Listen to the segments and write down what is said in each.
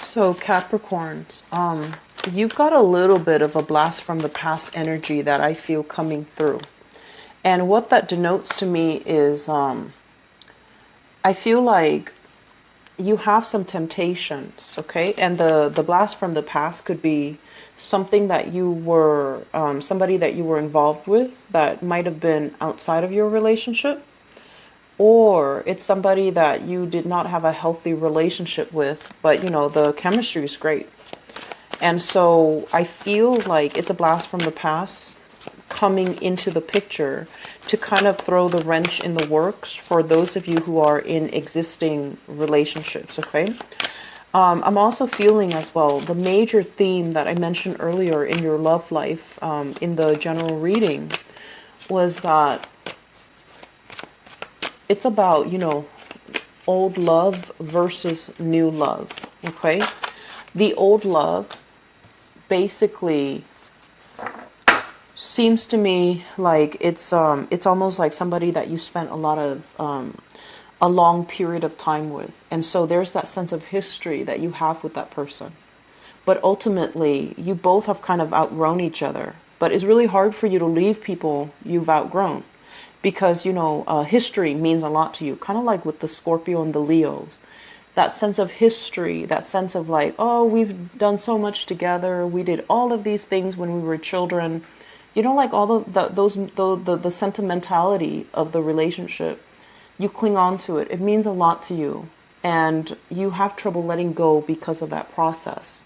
So Capricorns, you've got a little bit of a blast from the past energy that I feel coming through. And what that denotes to me is I feel like you have some temptations, okay? And the blast from the past could be something that you were, somebody that you were involved with that might have been outside of your relationship, or it's somebody that you did not have a healthy relationship with, but you know, the chemistry is great. And so I feel like it's a blast from the past coming into the picture to kind of throw the wrench in the works for those of you who are in existing relationships, okay? I'm also feeling as well the major theme that I mentioned earlier in your love life in the general reading was that it's about, you know, old love versus new love, okay? The old love basically seems to me like it's almost like somebody that you spent a lot of a long period of time with, and so there's that sense of history that you have with that person, but ultimately you both have kind of outgrown each other. But it's really hard for you to leave people you've outgrown because, you know, history means a lot to you, kind of like with the Scorpio and the Leos. That sense of history, that sense of like, oh, we've done so much together, we did all of these things when we were children. You know, like all the sentimentality of the relationship, you cling on to it. It means a lot to you, and you have trouble letting go because of that process.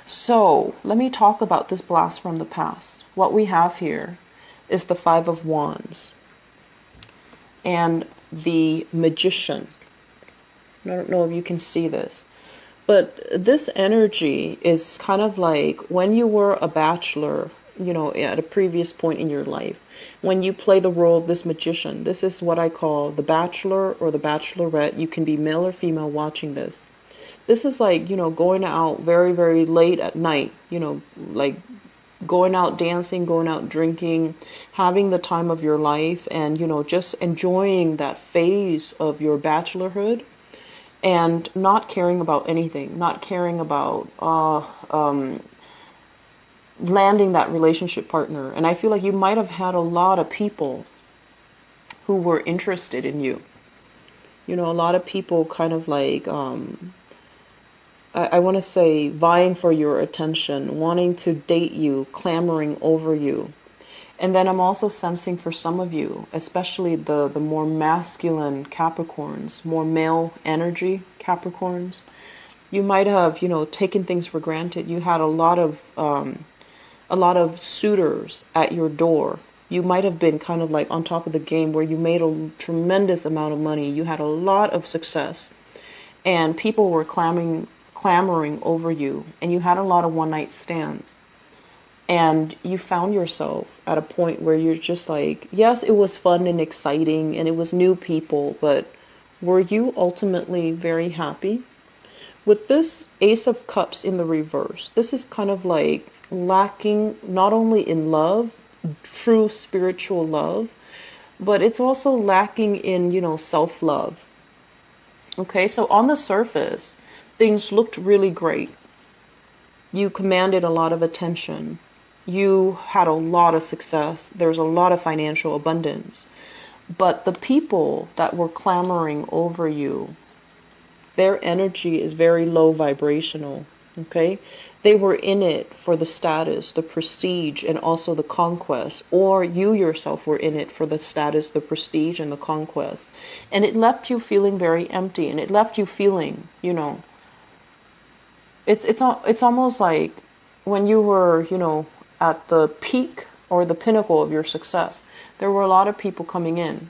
So let me talk about this blast from the past. What we have here is the Five of Wands and the Magician. I don't know if you can see this, but this energy is kind of like when you were a bachelor, you know, at a previous point in your life, when you play the role of this magician. This is what I call the bachelor or the bachelorette. You can be male or female watching this. This is like, you know, going out very, very late at night, you know, like going out dancing, going out drinking, having the time of your life, and, you know, just enjoying that phase of your bachelorhood and not caring about anything, not caring about landing that relationship partner. And I feel like you might have had a lot of people who were interested in you. You know, a lot of people kind of like, I want to say, vying for your attention, wanting to date you, clamoring over you. And then I'm also sensing for some of you, especially the more masculine Capricorns, more male energy Capricorns, you might have, you know, taken things for granted. You had a lot of suitors at your door. You might have been kind of like on top of the game where you made a tremendous amount of money. You had a lot of success, and people were clamoring over you, and you had a lot of one-night stands. And you found yourself at a point where you're just like, yes, it was fun and exciting and it was new people, but were you ultimately very happy? With this Ace of Cups in the reverse, this is kind of like lacking not only in love, true spiritual love, but it's also lacking in, you know, self-love. Okay, so on the surface, things looked really great. You commanded a lot of attention. You had a lot of success. There's a lot of financial abundance. But the people that were clamoring over you, their energy is very low vibrational, okay? They were in it for the status, the prestige, and also the conquest. Or you yourself were in it for the status, the prestige, and the conquest. And it left you feeling very empty. And it left you feeling, you know, it's almost like when you were, you know, at the peak or the pinnacle of your success, there were a lot of people coming in.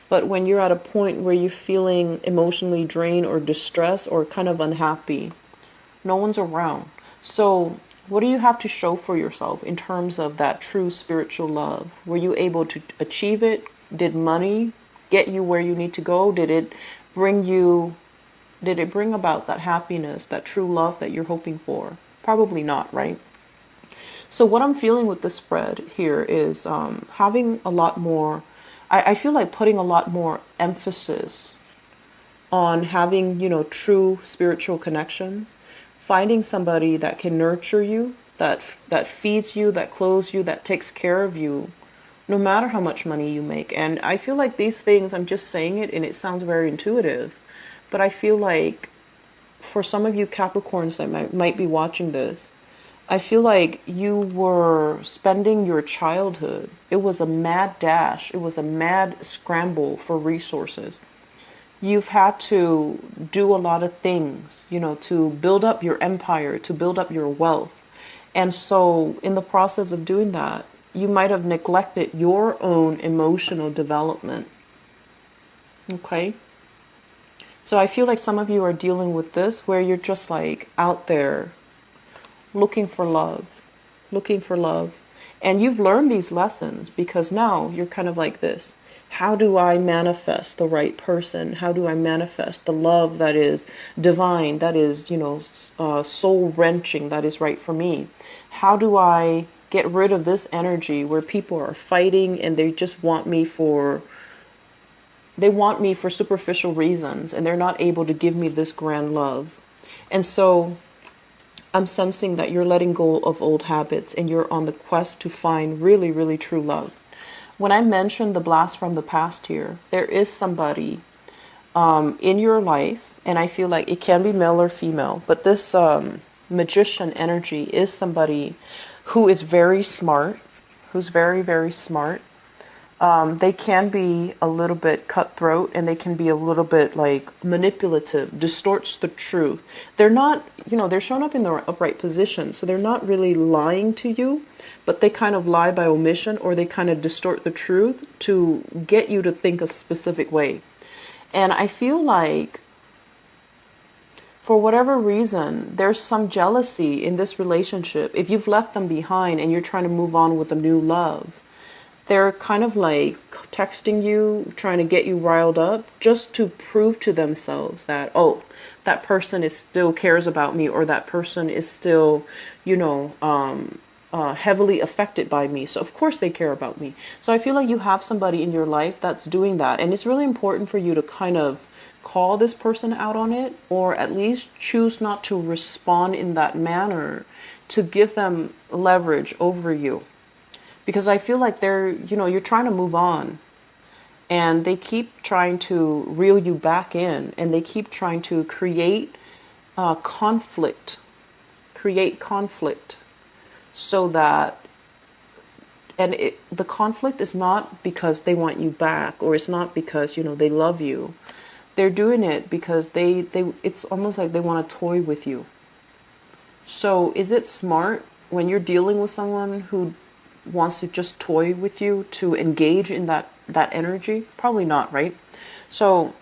But when you're at a point where you're feeling emotionally drained or distressed or kind of unhappy, no one's around. So what do you have to show for yourself in terms of that true spiritual love? Were you able to achieve it? Did money get you where you need to go? Did it bring about that happiness, that true love that you're hoping for? Probably not, right? So what I'm feeling with the spread here is having a lot more, I feel like putting a lot more emphasis on having, true spiritual connections, finding somebody that can nurture you, that feeds you, that clothes you, that takes care of you, no matter how much money you make. And I feel like these things, I'm just saying it and it sounds very intuitive, but I feel like for some of you Capricorns that might be watching this, I feel like you were spending your childhood. It was a mad dash. It was a mad scramble for resources. You've had to do a lot of things, to build up your empire, to build up your wealth. And so in the process of doing that, you might have neglected your own emotional development. Okay? So I feel like some of you are dealing with this where you're just like out there looking for love, looking for love. And you've learned these lessons because now you're kind of like this. How do I manifest the right person? How do I manifest the love that is divine, that is, soul wrenching, that is right for me? How do I get rid of this energy where people are fighting and they just want me for superficial reasons and they're not able to give me this grand love? And so I'm sensing that you're letting go of old habits and you're on the quest to find really, really true love. When I mentioned the blast from the past here, there is somebody in your life, and I feel like it can be male or female, but this magician energy is somebody who is very smart, who's very, very smart. They can be a little bit cutthroat and they can be a little bit like manipulative, distorts the truth. They're not, they're shown up in the upright position. So they're not really lying to you, but they kind of lie by omission or they kind of distort the truth to get you to think a specific way. And I feel like for whatever reason, there's some jealousy in this relationship. If you've left them behind and you're trying to move on with a new love, they're kind of like texting you, trying to get you riled up just to prove to themselves that, oh, that person is still cares about me, or that person is still, heavily affected by me. So of course they care about me. So I feel like you have somebody in your life that's doing that. And it's really important for you to kind of call this person out on it, or at least choose not to respond in that manner to give them leverage over you. Because I feel like you're trying to move on and they keep trying to reel you back in, and they keep trying to create conflict so that, the conflict is not because they want you back, or it's not because, they love you. They're doing it because it's almost like they want to toy with you. So is it smart when you're dealing with someone who wants to just toy with you to engage in that energy? Probably not, right? So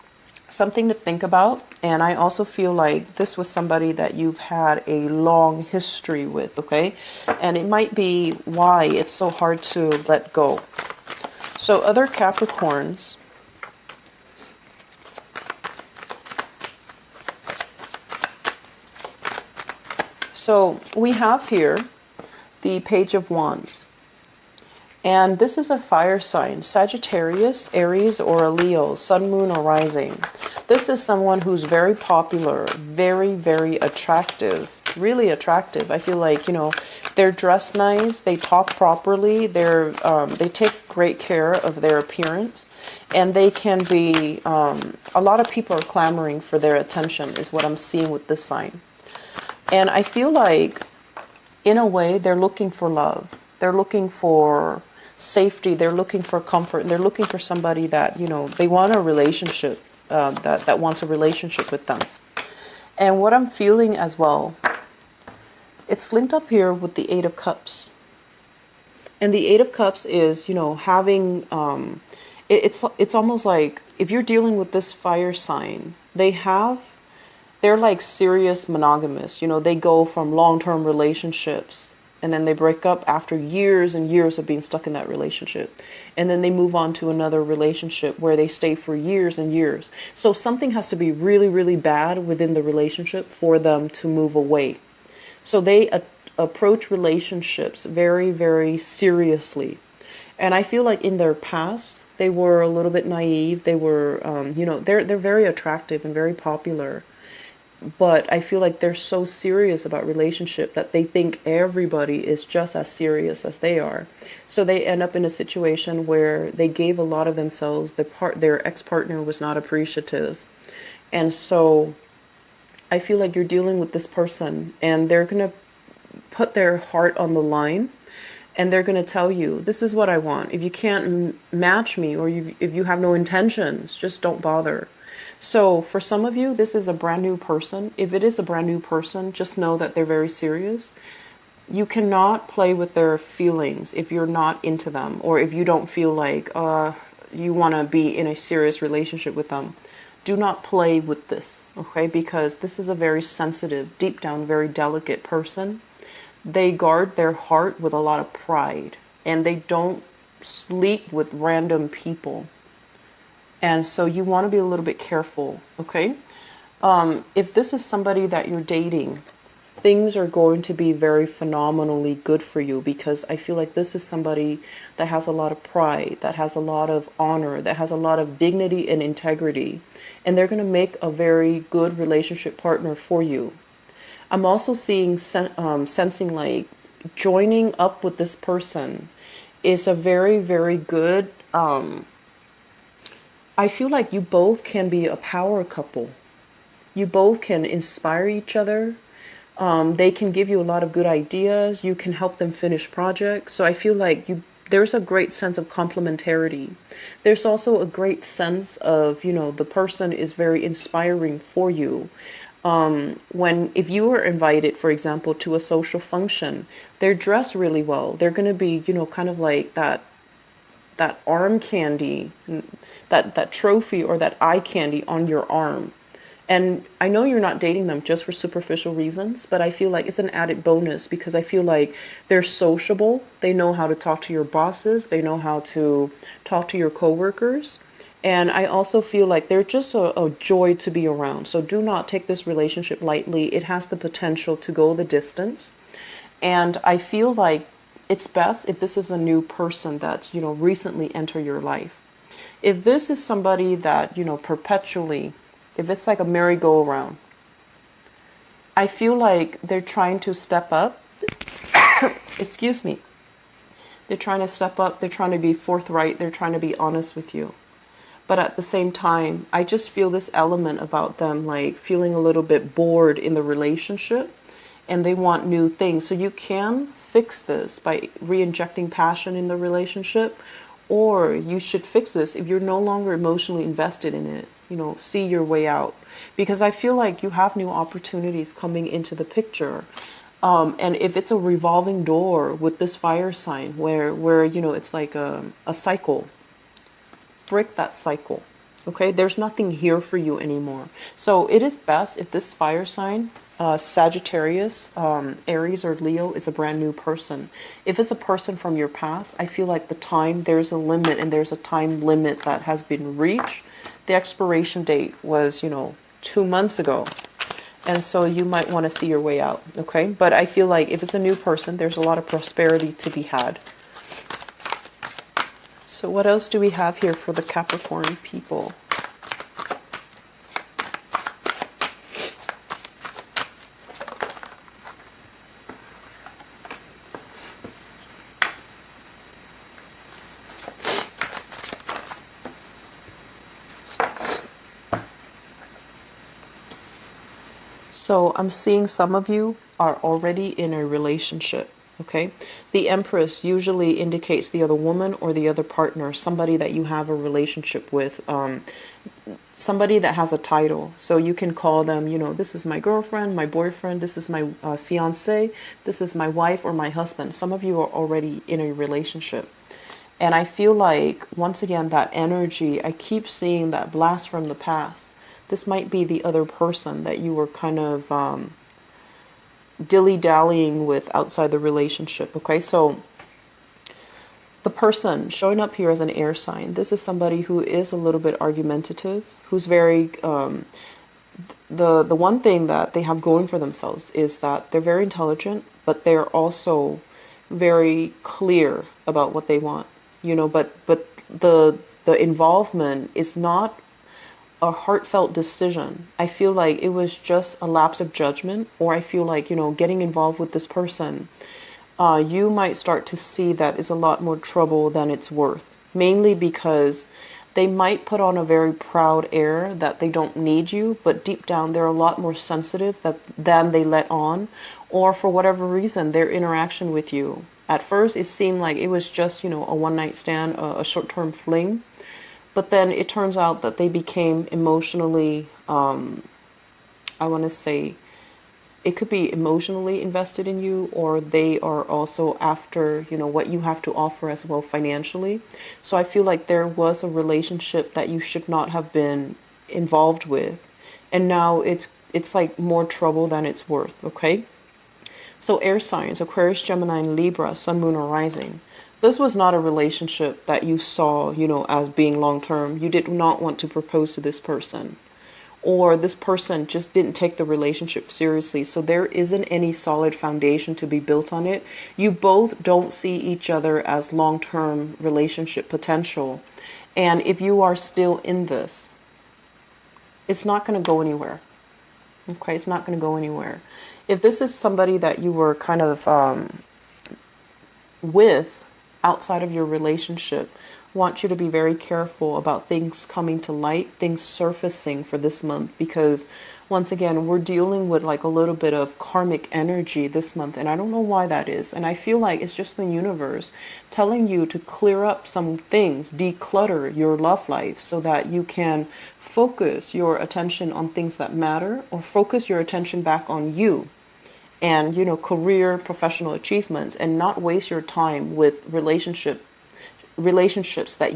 something to think about. And I also feel like this was somebody that you've had a long history with, okay? And it might be why it's so hard to let go. So other Capricorns, so we have here the Page of Wands. And this is a fire sign, Sagittarius, Aries, or a Leo, Sun, Moon, or Rising. This is someone who's very popular, very, very attractive, really attractive. I feel like, they're dressed nice, they talk properly, they take great care of their appearance, and they can be, a lot of people are clamoring for their attention is what I'm seeing with this sign. And I feel like, in a way, they're looking for love. They're looking for safety, they're looking for comfort, and they're looking for somebody that, they want a relationship, that wants a relationship with them. And what I'm feeling as well, it's linked up here with the Eight of Cups. And the Eight of Cups is, having, it's almost like if you're dealing with this fire sign, they're like serious monogamists. They go from long-term relationships and then they break up after years and years of being stuck in that relationship. And then they move on to another relationship where they stay for years and years. So something has to be really, really bad within the relationship for them to move away. So they approach relationships very, very seriously. And I feel like in their past, They were a little bit naive. They were, they're very attractive and very popular. But I feel like they're so serious about relationship that they think everybody is just as serious as they are. So they end up in a situation where they gave a lot of themselves. Their ex-partner was not appreciative. And so I feel like you're dealing with this person and they're going to put their heart on the line and they're going to tell you, this is what I want. If you can't match me or if you have no intentions, just don't bother. So for some of you, this is a brand new person. If it is a brand new person, just know that they're very serious. You cannot play with their feelings if you're not into them or if you don't feel like you want to be in a serious relationship with them. Do not play with this, okay? Because this is a very sensitive, deep down, very delicate person. They guard their heart with a lot of pride and they don't sleep with random people. And so you want to be a little bit careful, okay? If this is somebody that you're dating, things are going to be very phenomenally good for you because I feel like this is somebody that has a lot of pride, that has a lot of honor, that has a lot of dignity and integrity. And they're going to make a very good relationship partner for you. I'm also seeing, sensing like joining up with this person is a very, very good, I feel like you both can be a power couple. You both can inspire each other. They can give you a lot of good ideas. You can help them finish projects. So I feel like there's a great sense of complementarity. There's also a great sense of, the person is very inspiring for you. If you are invited, for example, to a social function, they're dressed really well. They're going to be, kind of like that arm candy, that trophy or that eye candy on your arm. And I know you're not dating them just for superficial reasons, but I feel like it's an added bonus because I feel like they're sociable. They know how to talk to your bosses. They know how to talk to your coworkers. And I also feel like they're just a joy to be around. So do not take this relationship lightly. It has the potential to go the distance. And I feel like it's best if this is a new person that's, recently entered your life. If this is somebody that, perpetually, if it's like a merry-go-round, I feel like they're trying to step up. Excuse me. They're trying to step up. They're trying to be forthright. They're trying to be honest with you. But at the same time, I just feel this element about them, like feeling a little bit bored in the relationship and they want new things. So you can fix this by re-injecting passion in the relationship, or you should fix this if you're no longer emotionally invested in it. See your way out. Because I feel like you have new opportunities coming into the picture. And if it's a revolving door with this fire sign where it's like a cycle, break that cycle. Okay, there's nothing here for you anymore. So it is best if this fire sign, Sagittarius, Aries or Leo, is a brand new person. If it's a person from your past, I feel like there's a limit and there's a time limit that has been reached. The expiration date was, 2 months ago. And so you might want to see your way out. Okay, but I feel like if it's a new person, there's a lot of prosperity to be had. So what else do we have here for the Capricorn people? So I'm seeing some of you are already in a relationship. Okay, the Empress usually indicates the other woman or the other partner, somebody that you have a relationship with, somebody that has a title. So you can call them, this is my girlfriend, my boyfriend, this is my fiance, this is my wife or my husband. Some of you are already in a relationship. And I feel like, once again, that energy, I keep seeing that blast from the past. This might be the other person that you were kind of dilly-dallying with outside the relationship. Okay, so the person showing up here as an air sign, this is somebody who is a little bit argumentative, who's very the one thing that they have going for themselves is that they're very intelligent, but they're also very clear about what they want, but the involvement is not a heartfelt decision. I feel like it was just a lapse of judgment, or I feel like, getting involved with this person, you might start to see that it's a lot more trouble than it's worth. Mainly because they might put on a very proud air that they don't need you, but deep down they're a lot more sensitive than they let on, or for whatever reason, their interaction with you. At first, it seemed like it was just, a one-night stand, a short-term fling. But then it turns out that they became emotionally, I want to say, it could be emotionally invested in you, or they are also after, what you have to offer as well financially. So I feel like there was a relationship that you should not have been involved with. And now it's like more trouble than it's worth, okay? So air signs, Aquarius, Gemini, and Libra, Sun, Moon, or Rising. This was not a relationship that you saw, as being long-term. You did not want to propose to this person, or this person just didn't take the relationship seriously. So there isn't any solid foundation to be built on it. You both don't see each other as long-term relationship potential. And if you are still in this, it's not going to go anywhere. Okay, it's not going to go anywhere. If this is somebody that you were kind of with outside of your relationship, want you to be very careful about things coming to light, things surfacing for this month, because once again, we're dealing with like a little bit of karmic energy this month, and I don't know why that is. And I feel like it's just the universe telling you to clear up some things, declutter your love life so that you can focus your attention on things that matter, or focus your attention back on you and, career, professional achievements, and not waste your time with relationships that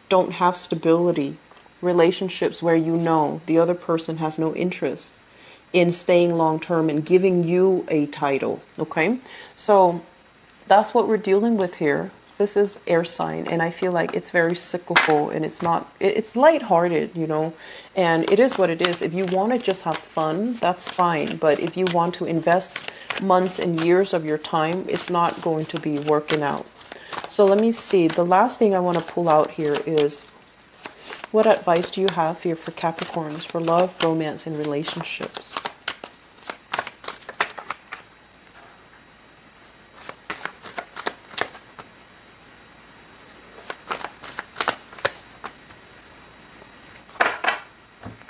don't have stability, relationships where the other person has no interest in staying long term and giving you a title. Okay, so that's what we're dealing with here. This is air sign, and I feel like it's very cyclical, and it's lighthearted, and it is what it is. If you want to just have fun, that's fine. But if you want to invest months and years of your time, it's not going to be working out. So let me see. The last thing I want to pull out here is, what advice do you have here for Capricorns for love, romance, and relationships?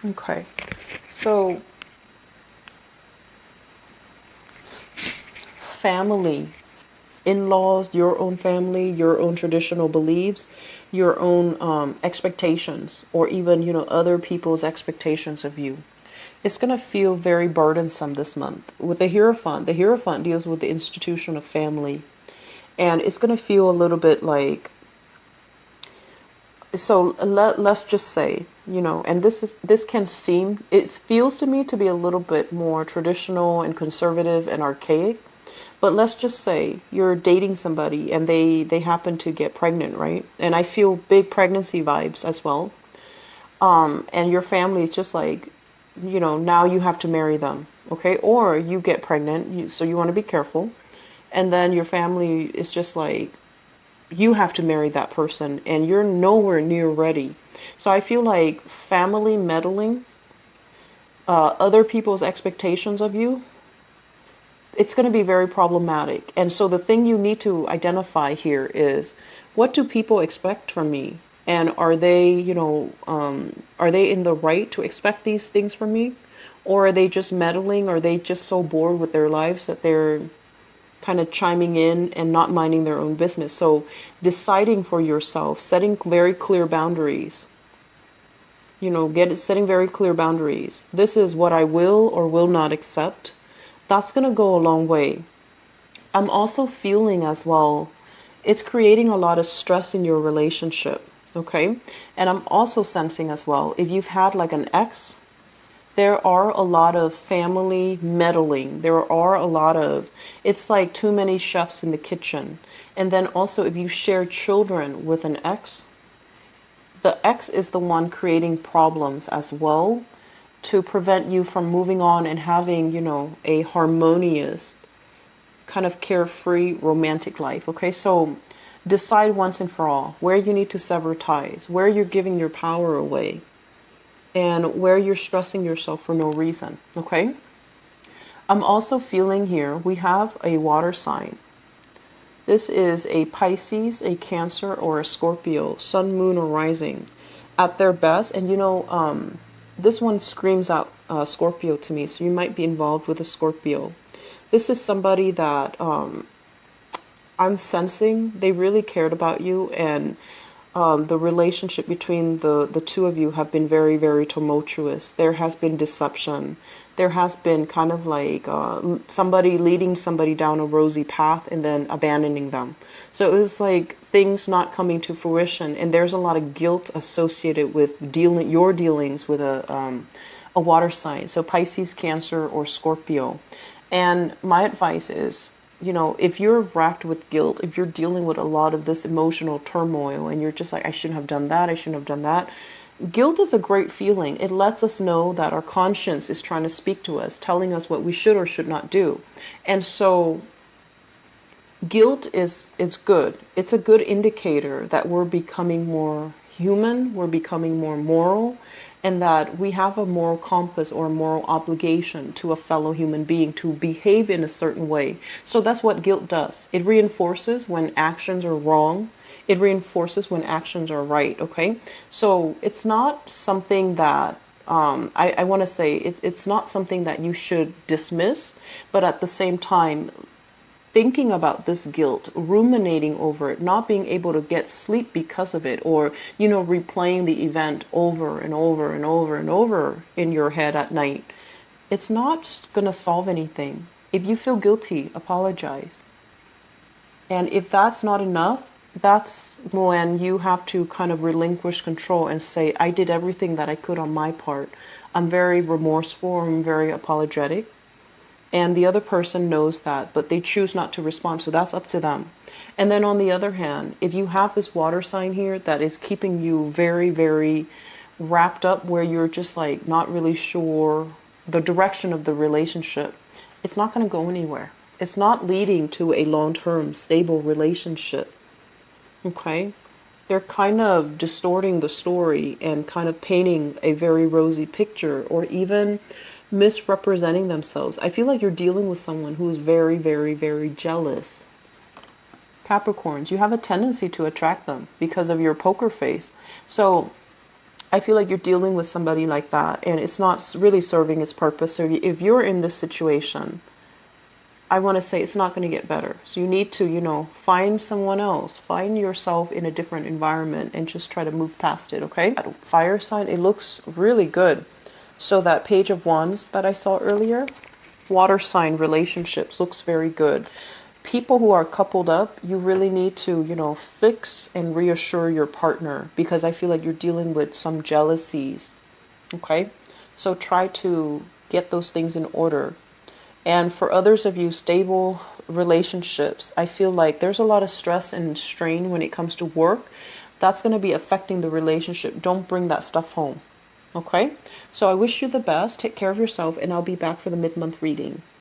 Okay, so family, in-laws, your own family, your own traditional beliefs, your own expectations, or even, other people's expectations of you. It's going to feel very burdensome this month. With the Hierophant deals with the institution of family. And it's going to feel a little bit like, so let's just say, and it feels to me to be a little bit more traditional and conservative and archaic. But let's just say you're dating somebody and they happen to get pregnant, right? And I feel big pregnancy vibes as well. And your family is just like, now you have to marry them, okay? Or you get pregnant, so you want to be careful. And then your family is just like, you have to marry that person, and you're nowhere near ready. So I feel like family meddling, other people's expectations of you, it's going to be very problematic. And so the thing you need to identify here is, what do people expect from me? And are they in the right to expect these things from me? Or are they just meddling? Or are they just so bored with their lives that they're kind of chiming in and not minding their own business? So deciding for yourself, setting very clear boundaries, setting very clear boundaries. This is what I will or will not accept. That's going to go a long way. I'm also feeling as well, it's creating a lot of stress in your relationship, okay? And I'm also sensing as well, if you've had like an ex, there are a lot of family meddling. There are a lot of, it's like too many chefs in the kitchen. And then also if you share children with an ex, the ex is the one creating problems as well, to prevent you from moving on and having, a harmonious, kind of carefree romantic life. Okay, so decide once and for all where you need to sever ties, where you're giving your power away, and where you're stressing yourself for no reason, okay? I'm also feeling here, we have a water sign. This is a Pisces, a Cancer, or a Scorpio, Sun, Moon, or Rising at their best. And this one screams out Scorpio to me, so you might be involved with a Scorpio. This is somebody that I'm sensing they really cared about you, and the relationship between the two of you have been very, very tumultuous. There has been deception. There has been kind of like somebody leading somebody down a rosy path and then abandoning them. So it was like things not coming to fruition, and there's a lot of guilt associated with your dealings with a water sign. So Pisces, Cancer, or Scorpio. And my advice is, if you're racked with guilt, if you're dealing with a lot of this emotional turmoil and you're just like, I shouldn't have done that, I shouldn't have done that. Guilt is a great feeling. It lets us know that our conscience is trying to speak to us, telling us what we should or should not do. And so guilt is good. It's a good indicator that we're becoming more human, we're becoming more moral, and that we have a moral compass or a moral obligation to a fellow human being to behave in a certain way. So that's what guilt does. It reinforces when actions are wrong. It reinforces when actions are right, okay? So it's not something that, I want to say, it's not something that you should dismiss, but at the same time, thinking about this guilt, ruminating over it, not being able to get sleep because of it, or, replaying the event over and over and over and over in your head at night, it's not going to solve anything. If you feel guilty, apologize. And if that's not enough, that's when you have to kind of relinquish control and say, I did everything that I could on my part. I'm very remorseful, I'm very apologetic. And the other person knows that, but they choose not to respond, so that's up to them. And then on the other hand, if you have this water sign here that is keeping you very, very wrapped up, where you're just like not really sure the direction of the relationship, it's not going to go anywhere. It's not leading to a long-term stable relationship. Okay? They're kind of distorting the story and kind of painting a very rosy picture, or even misrepresenting themselves. I feel like you're dealing with someone who is very, very, very jealous. Capricorns, you have a tendency to attract them because of your poker face. So I feel like you're dealing with somebody like that, and it's not really serving its purpose. So if you're in this situation, I want to say it's not going to get better. So you need to, find someone else, find yourself in a different environment, and just try to move past it, okay? Fire sign, it looks really good. So that Page of Wands that I saw earlier, water sign relationships looks very good. People who are coupled up, you really need to, fix and reassure your partner, because I feel like you're dealing with some jealousies, okay? So try to get those things in order. And for others of you, stable relationships, I feel like there's a lot of stress and strain when it comes to work. That's going to be affecting the relationship. Don't bring that stuff home. Okay? So I wish you the best. Take care of yourself, and I'll be back for the mid-month reading.